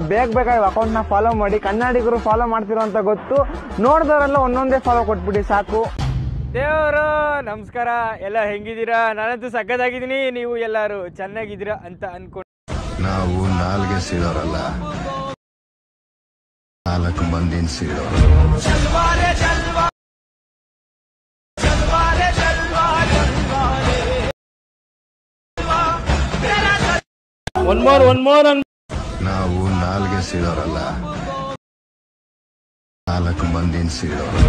ಬಂದಿದೆ. ಬೇಗ ಅಕೌಂಟ್ನ ಫಾಲೋ ಮಾಡಿ. ಕನ್ನಡಿಗರು ಫಾಲೋ ಮಾಡ್ತಿರೋ ಅಂತ ಗೊತ್ತು, ನೋಡಿದವರೆಲ್ಲ ಒಂದೊಂದೇ ಫಾಲೋ ಕೊಟ್ಬಿಡಿ ಸಾಕು. ದೇವರು ನಮಸ್ಕಾರ, ಎಲ್ಲ ಹೆಂಗಿದ್ದೀರಾ? ನಾನಂತೂ ಸಕ್ಕತ್ತಾಗಿದ್ದೀನಿ, ನೀವು ಎಲ್ಲರೂ ಚೆನ್ನಾಗಿದ್ದೀರಾ ಅಂತ ಅನ್ಕೊಂಡು. ನಾವು ನಾಲ್ಗೆ ಸೀಳೋರಲ್ಲ, 4 ಮಂದಿನ ಸೀಳೋರು. ಒನ್ ಮೋರ್ ನಾವು ನಾಲ್ಗೆ ಸೀಳೋರಲ್ಲ, 4 ಮಂದಿನ ಸೀಳೋರು.